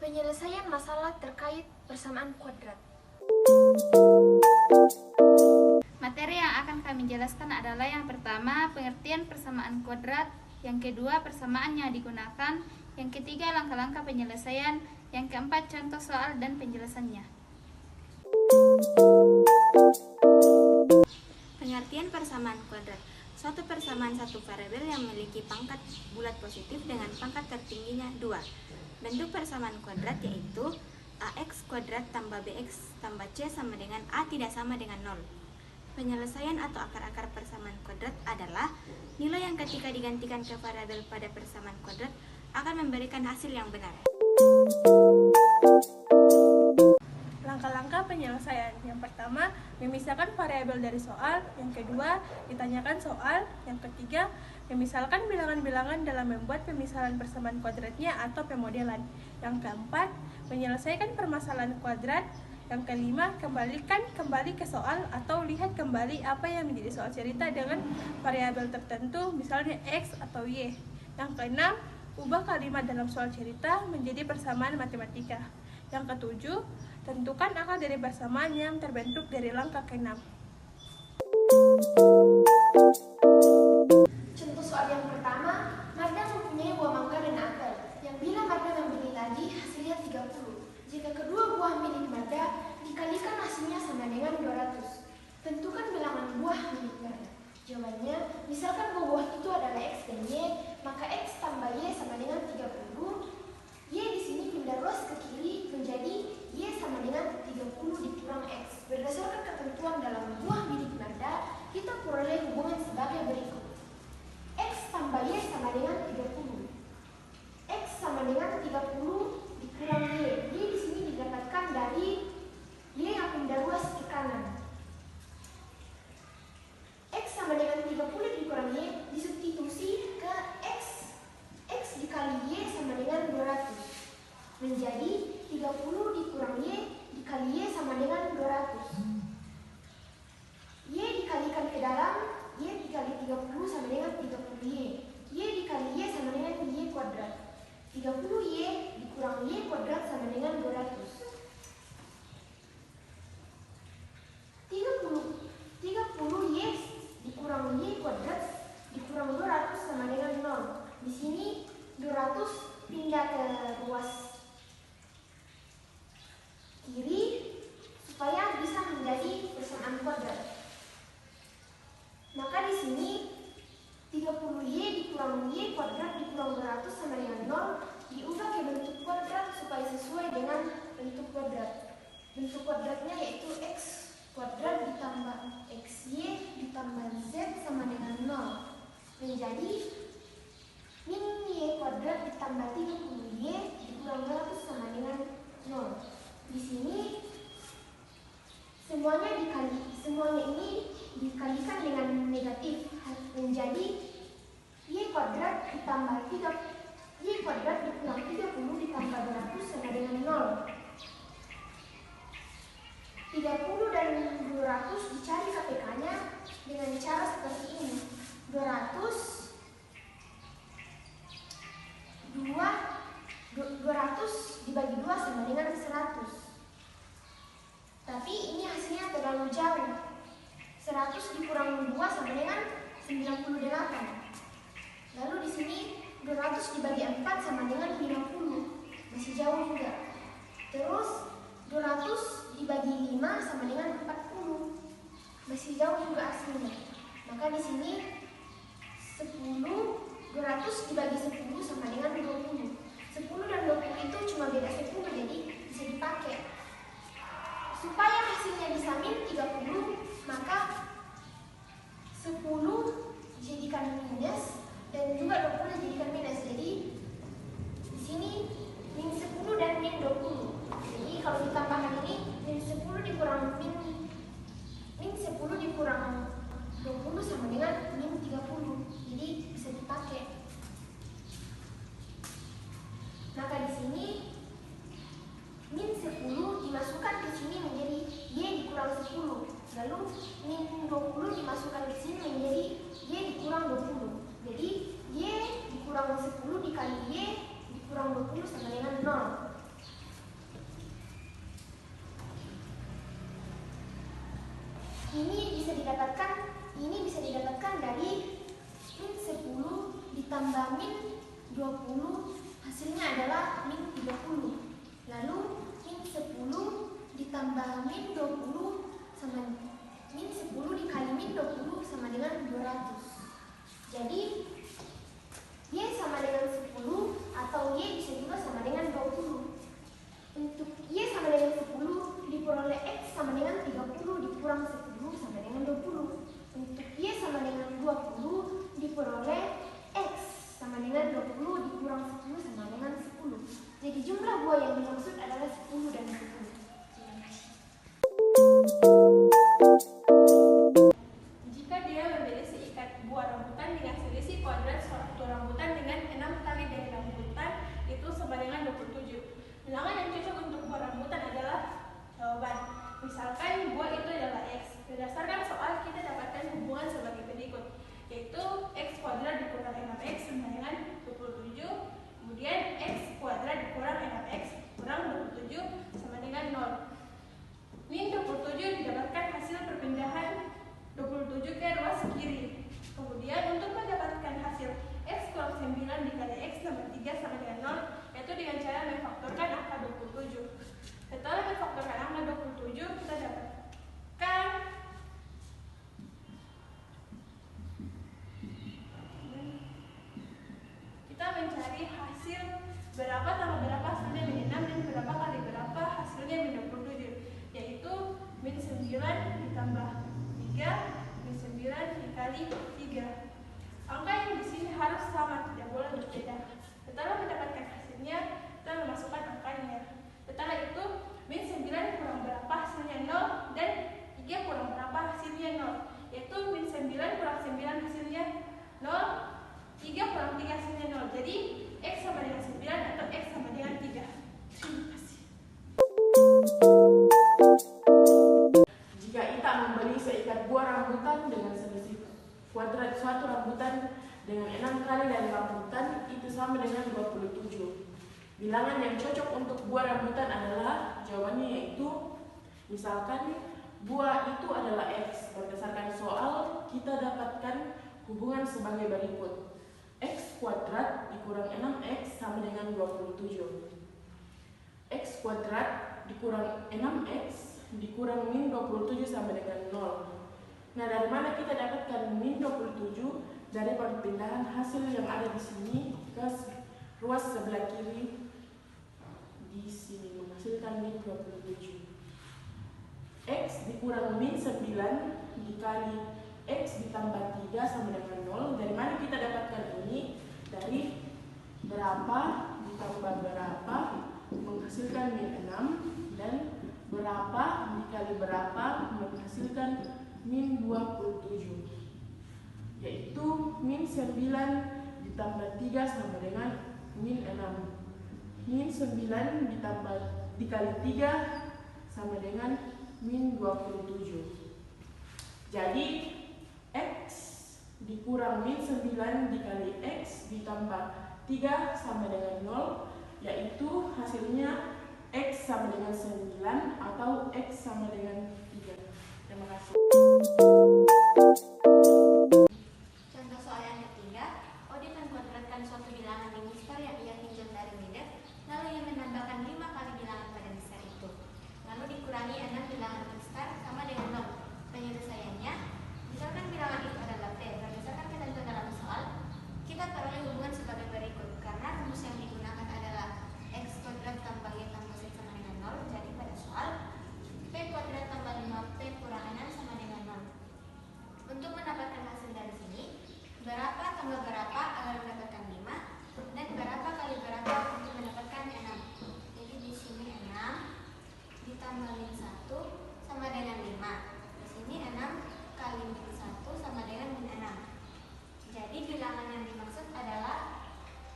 Penyelesaian masalah terkait persamaan kuadrat. Materi yang akan kami jelaskan adalah yang pertama, pengertian persamaan kuadrat, yang kedua, persamaan yang digunakan, yang ketiga, langkah-langkah penyelesaian, yang keempat, contoh soal dan penjelasannya. Pengertian persamaan kuadrat. Suatu persamaan satu variabel yang memiliki pangkat bulat positif dengan pangkat tertingginya 2. Bentuk persamaan kuadrat yaitu ax kuadrat tambah bx tambah c sama dengan a tidak sama dengan 0. Penyelesaian atau akar-akar persamaan kuadrat adalah nilai yang ketika digantikan ke variabel pada persamaan kuadrat akan memberikan hasil yang benar. Langkah-langkah penyelesaian. Yang pertama, memisahkan variabel dari soal. Yang kedua, ditanyakan soal. Yang ketiga, memisahkan bilangan-bilangan dalam membuat pemisahan persamaan kuadratnya atau pemodelan. Yang keempat, menyelesaikan permasalahan kuadrat. Yang kelima, kembali ke soal atau lihat kembali apa yang menjadi soal cerita dengan variabel tertentu, misalnya X atau Y. Yang keenam, ubah kalimat dalam soal cerita menjadi persamaan matematika. Yang ketujuh, tentukan akar dari persamaan yang terbentuk dari langkah ke-6. Contoh soal yang pertama, Marda mempunyai buah mangga dan apel, yang bila Marda membeli tadi hasilnya 30. Jika kedua buah milik Marda dikalikan hasilnya sama dengan 200. Tentukan bilangan buah milik Marda. Jawabannya, misalkan buah itu adalah X dan Y, maka X tambah Y sama dengan 30. Y di sini pindah ruas ke kiri menjadi Y sama dengan 30 dikurang X. Berdasarkan ketentuan dalam buah milik Marda, kita peroleh hubungan sebagai berikut. X tambah Y sama dengan 30. X sama dengan 30 dikurang Y. Y di sini didapatkan dari Y yang pindah ruas ke kanan. X sama dengan 30 dikurang Y disubstitusi ke X. X dikali Y sama dengan 200. Menjadi 30 dikurang Y dikali Y sama dengan 200. Y dikalikan ke dalam, Y dikali 30 sama dengan 30Y. Y dikali Y sama dengan Y kuadrat. 30Y dikurang Y kuadrat sama dengan 200. 30Y dikurang Y kuadrat dikurang 200 sama dengan 0. Di sini 200 pindah ke ruas kiri supaya bisa menjadi persamaan kuadrat. Maka di sini 30Y dikurang Y kuadrat dikurang 200 sama dengan 0 diubah ke bentuk kuadrat supaya sesuai dengan bentuk kuadrat. Bentuk kuadratnya yaitu X kuadrat ditambah XY ditambah Z sama dengan 0 menjadi min Y kuadrat ditambah 30Y dikurang 200 sama dengan 0. Di sini semuanya ini dikalikan dengan negatif menjadi Y kuadrat ditambah 3 Y kuadrat dikurang 30 ditambah 200 sama dengan 0. 30 dan 200 dicari KPK-nya dengan cara seperti ini. 200 dibagi 2 sama dengan 100. Tapi ini hasilnya terlalu jauh. 100 dikurang 2 sama dengan 98. Lalu di sini 200 dibagi 4 sama dengan 50. Masih jauh juga. Terus 200 dibagi 5 sama dengan 40. Masih jauh juga hasilnya. Maka di sini 200 dibagi 10 sama dengan 20. 10 dan 20 itu cuma beda 10, jadi bisa dipakai. Supaya hasilnya bisa min 30, maka 10 dijadikan minus dan juga 20 dijadikan minus. Jadi di sini min 10 dan min 20. Jadi kalau ditambahkan ini min 10 dikurang min 10 dikurang 20 sama dengan min 30. Jadi bisa dipakai. Maka di sini min 10 dimasukkan ke sini menjadi Y dikurang 10. Lalu min 20 dimasukkan ke sini menjadi ditambah min 20 hasilnya adalah min 30. Lalu min 10 ditambah min 20 sama min 10 dikali min 20 sama dengan 200. Jadi Y sama dengan 10 atau Y bisa juga sama dengan 20. Untuk Y sama dengan 10 diperoleh X sama dengan 30 dikurang 10 sama dengan 20. Untuk Y sama dengan 20 diperoleh X sama dengan 20 dikurang 10 sama dengan 10. Jadi jumlah buah yang dimaksud adalah 10 dan 10. Terima kasih. Jika dia memilih seikat buah rambutan dengan selisih kuadrat suatu rambutan dengan 6 kali dari rambutan itu sama dengan 27. Bilangan yang cocok untuk buah rambutan adalah jawaban. Misalkan buah itu adalah X. Berdasarkan soal kita dapatkan hubungan sebagai berikut, yaitu X kuadrat dikurang 6X sama dengan 27. Kemudian X kuadrat dikurang 6X kurang 27 sama dengan 0. Min 27 didapatkan hasil perpindahan 27 ke ruas kiri. Kemudian untuk mendapatkan hasil X kurang 9 dikali X tambah 3 sama dengan 0, yaitu dengan cara memfaktorkan angka 27. Setelah memfaktorkan angka 27, kita dapatkan kita mencari hasil berapa tambah berapa hasilnya min 6 dan berapa kali berapa hasilnya min 27, yaitu min 9 ditambah 3 min 9 dikali 3. Angka yang di sini harus sama, tidak boleh berbeda. Setelah mendapatkan hasilnya, kita memasukkan angkanya. Setelah itu min 9 kurang berapa hasilnya 0 dan 3 kurang berapa hasilnya 0, yaitu min 9 kurang 9 hasilnya 0, 3 kurang 3 hasilnya 0. Jadi X sama dengan 9 atau X sama dengan 3. Terima kasih. Jika Ita membeli seikat buah rambutan dengan selisih kuadrat suatu rambutan dengan 6 kali dari rambutan itu sama dengan 27. Bilangan yang cocok untuk buah rambutan adalah jawabannya yaitu misalkan buah itu adalah X. Berdasarkan soal kita dapatkan hubungan sebagai berikut. X kuadrat dikurang 6X sama dengan 27. X kuadrat dikurang 6X dikurang min 27 sama dengan 0. Nah, dari mana kita dapatkan min 27? Dari perpindahan hasil yang ada di sini ke ruas sebelah kiri di sini menghasilkan min 27. X dikurang min 9 dikali X ditambah 3 sama dengan 0. Dari mana kita dapatkan ini? Dari berapa ditambah berapa menghasilkan min 6 dan berapa dikali berapa menghasilkan min 27, yaitu min 9 ditambah 3 sama dengan min 6. Min 9 ditambah dikali 3 sama dengan min 27. Jadi X dikurang min 9 dikali X ditambah 3 sama dengan 0, yaitu hasilnya X sama dengan 9 atau X sama dengan 3. Terima kasih. Contoh soal yang ketiga, Odi mengkuadratkan suatu bilangan di mistar yang ia pinjam dari Midep, lalu ia menambahkan 5 kali bilangan pada mistar itu. Lalu dikurangi 6 bilangan mistar sama dengan 0. Penyelesaiannya, misalkan bilangan itu adalah P. Berdasarkan ketentuan dalam soal, kita peroleh hubungan sebagai berikut. Karena rumus yang digunakan adalah X kuadrat tambah Y tambah Z sama dengan 0, jadi pada soal P kuadrat tambah 5P kurang 6 sama dengan 0. Untuk mendapatkan hasil dari sini, berapa tambah berapa agar mendapatkan 5 dan berapa kali berapa untuk mendapatkan 6. Jadi di sini 6 ditambah min 1 sama dengan 5. Di sini 6 kali min 1 sama dengan min 6. Jadi bilangan yang dimaksud adalah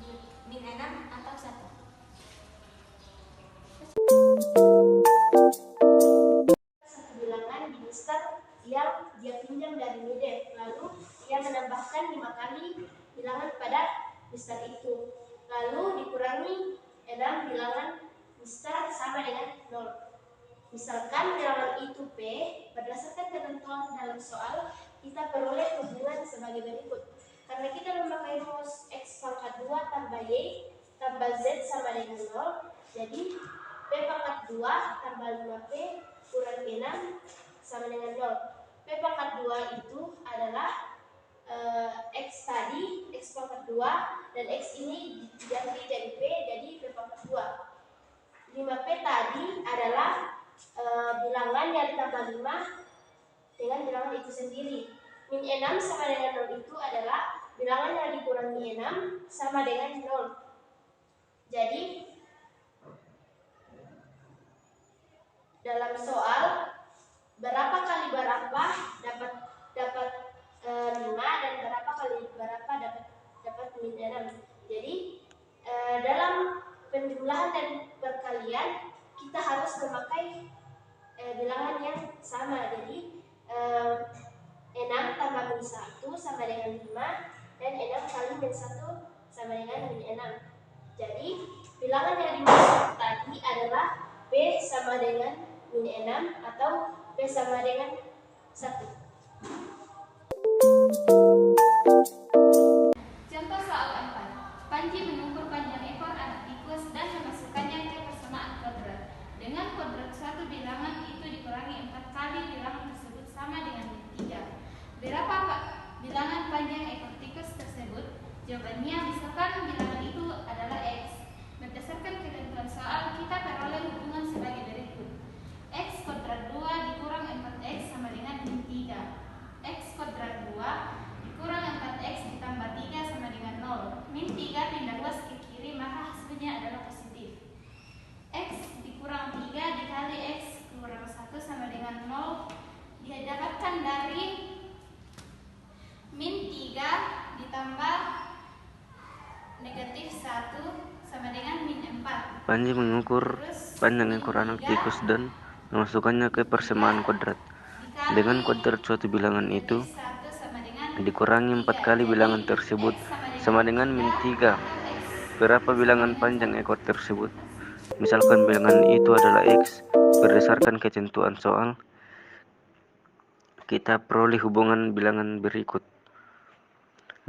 min 6 atau 1. Satu bilangan di mistar yang dia pinjam dari Midep, lalu ia menambahkan 5 kali bilangan pada mistar itu, lalu dikurangi 6 bilangan mistar sama dengan 0. Misalkan bilangan itu P, berdasarkan ketentuan dalam soal kita peroleh hubungan sebagai berikut. Karena kita memakai rumus X pangkat 2 tambah Y tambah Z sama dengan 0, jadi P pangkat 2 tambah 5P kurang 6 sama dengan 0. P pangkat 2 itu adalah X tadi, X pangkat 2, dan X ini diganti jadi P, jadi P pangkat 2. 5P tadi adalah bilangan yang ditambah 5 dengan bilangan itu sendiri. Min 6 sama dengan 0 itu adalah bilangan yang dikurangi 6 sama dengan 0. Jadi dalam soal berapa kali berapa dapat 5 dan berapa kali berapa dapat min 6. Jadi dalam penjumlahan dan perkalian kita harus memakai bilangan yang sama. Jadi 6 tambah min 1 sama dengan 5 dan 6 kali min 1 sama dengan min 6. Jadi bilangan yang dimaksud tadi adalah P sama dengan min 6 atau P sama dengan 1. Contoh soal 4. Panji mengukur panjang ekor anak tikus dan memasukkannya ke persamaan kuadrat. Dengan kuadrat suatu bilangan itu dikurangi 4 kali bilangan tersebut sama dengan 3. Berapa bilangan panjang ekor tikus tersebut? Jawabannya misalkan bilangan itu adalah X. Berdasarkan ketentuan soal, kita peroleh hubungan sebagai berikut. X kuadrat 2 dikurang 4X sama dengan min 3. X kuadrat 2 dikurang 4X ditambah 3 sama dengan 0. Min 3 pindah luas ke kiri, maka hasilnya adalah positif. X dikurang 3 dikali X kurang 1 sama dengan 0 didapatkan dari min 3 ditambah negatif 1 sama dengan min 4. Panji mengukur panjang ekor anak tikus dan memasukkannya ke persamaan kuadrat. Dengan kuadrat suatu bilangan itu dikurangi 4 kali bilangan tersebut sama dengan min 3. Berapa bilangan panjang ekor tersebut? Misalkan bilangan itu adalah X. Berdasarkan ketentuan soal, kita peroleh hubungan bilangan berikut.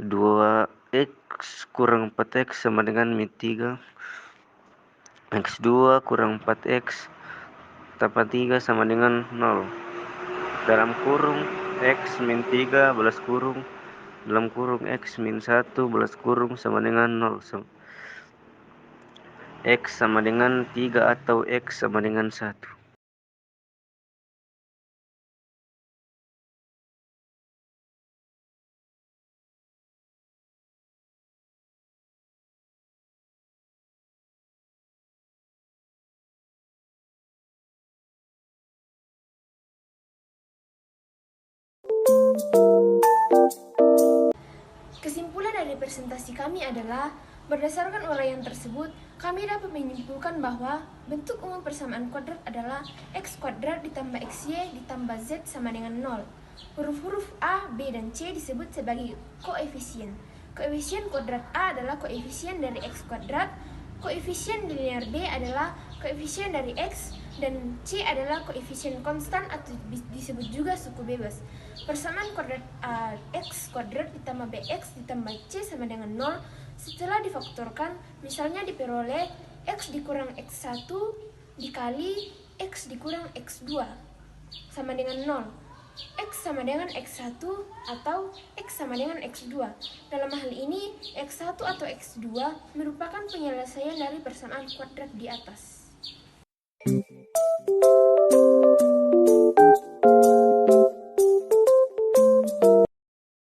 2X kurang 4X sama dengan min 3. X2 kurang 4X tambah 3 sama dengan 0. Dalam kurung X min 3 belas kurung dalam kurung X min 1 belas kurung sama dengan 0. X sama dengan 3 atau X sama dengan 1. Kesimpulan dari presentasi kami adalah, berdasarkan uraian tersebut, kami dapat menyimpulkan bahwa bentuk umum persamaan kuadrat adalah X kuadrat ditambah XY ditambah Z sama dengan 0. Huruf-huruf A, B, dan C disebut sebagai koefisien. Koefisien kuadrat A adalah koefisien dari X kuadrat, koefisien linear B adalah koefisien dari X, dan C adalah koefisien konstan atau disebut juga suku bebas. Persamaan kuadrat X kuadrat ditambah BX ditambah C sama dengan 0 setelah difaktorkan, misalnya diperoleh X dikurang X1 dikali X dikurang X2 sama dengan 0. X sama dengan X1 atau X sama dengan X2. Dalam hal ini, X1 atau X2 merupakan penyelesaian dari persamaan kuadrat di atas.